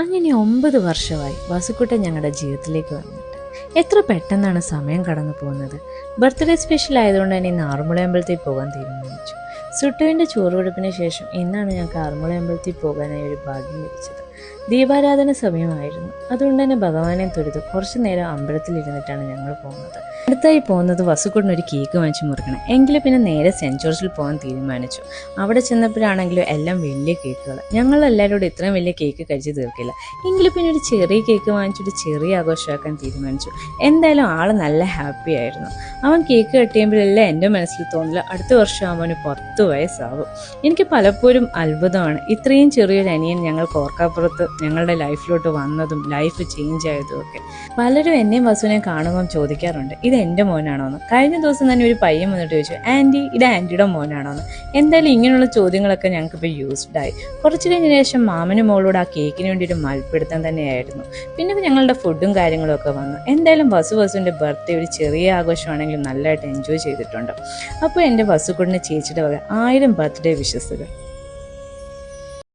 അങ്ങനെ 9 വർഷമായി വസുക്കുട്ടൻ ഞങ്ങളുടെ ജീവിതത്തിലേക്ക് വന്നിട്ട്. എത്ര പെട്ടെന്നാണ് സമയം കടന്നു പോകുന്നത്. ബർത്ത്ഡേ സ്പെഷ്യൽ ആയതുകൊണ്ട് തന്നെ ഇന്ന് ആറന്മുളയമ്പലത്തിൽ പോകാൻ തീരുമാനിച്ചു. സുട്ടുവിൻ്റെ ചോറുകൊടുപ്പിന് ശേഷം ഇന്നാണ് ഞങ്ങൾക്ക് ആറന്മുളയമ്പലത്തിൽ പോകാനായി ഒരു ഭാഗ്യം ലഭിച്ചത്. ദീപാരാധന സമയമായിരുന്നു. അതുകൊണ്ട് തന്നെ ഭഗവാനെ തൊഴുത് കുറച്ചു നേരം അമ്പലത്തിൽ ഇരുന്നിട്ടാണ് ഞങ്ങൾ പോകുന്നത്. അടുത്തായി പോകുന്നത് വസുക്കുട്ടിന് ഒരു കേക്ക് വാങ്ങിച്ച് മുറിക്കണം. എങ്കിലും പിന്നെ നേരെ സെൻറ് ജോർജിൽ പോകാൻ തീരുമാനിച്ചു. അവിടെ ചെന്നപ്പോഴാണെങ്കിലും എല്ലാം വലിയ കേക്കുകൾ. ഞങ്ങളെല്ലാവരോടും ഇത്രയും വലിയ കേക്ക് കഴിച്ച് തീർക്കില്ല. എങ്കിലും പിന്നെ ഒരു ചെറിയ കേക്ക് വാങ്ങിച്ചിട്ട് ചെറിയ ആഘോഷമാക്കാൻ തീരുമാനിച്ചു. എന്തായാലും ആൾ നല്ല ഹാപ്പി ആയിരുന്നു. അവൻ കേക്ക് കട്ടിയുമ്പോഴെല്ലാം എൻ്റെ മനസ്സിൽ തോന്നില്ല അടുത്ത വർഷം അവന് 10 വയസ്സാകും. എനിക്ക് പലപ്പോഴും അത്ഭുതമാണ് ഇത്രയും ചെറിയൊരു അനിയൻ ഞങ്ങൾക്ക് ഓർക്കാപ്പുറത്ത് ഞങ്ങളുടെ ലൈഫിലോട്ട് വന്നതും ലൈഫ് ചേഞ്ച് ആയതും ഒക്കെ. പലരും എന്നെയും വസുവിനെ കാണുമ്പം ചോദിക്കാറുണ്ട് ഇത് എൻ്റെ മോനാണോന്ന്. കഴിഞ്ഞ ദിവസം തന്നെ ഒരു പയ്യൻ വന്നിട്ട് ചോദിച്ചു ആൻറ്റി ഇത് ആൻറ്റിയുടെ മോനാണോന്ന്. എന്തായാലും ഇങ്ങനെയുള്ള ചോദ്യങ്ങളൊക്കെ ഞങ്ങൾക്കിപ്പോൾ യൂസ്ഡ് ആയി. കുറച്ച് കഴിഞ്ഞ ശേഷം മാമനും മോളോട് ആ കേക്കിന് വേണ്ടി ഒരു മൽപ്പിടുത്തം തന്നെയായിരുന്നു. പിന്നെ ഞങ്ങളുടെ ഫുഡും കാര്യങ്ങളും ഒക്കെ വന്നു. എന്തായാലും വസുവിൻ്റെ ബർത്ത്ഡേ ഒരു ചെറിയ ആഘോഷമാണെങ്കിലും നല്ലതായിട്ട് എൻജോയ് ചെയ്തിട്ടുണ്ട്. അപ്പോൾ എൻ്റെ വസുക്കുട്ടിന് ചേച്ചിയുടെ വക 1000 ബർത്ത്ഡേ വിഷസുകൾ.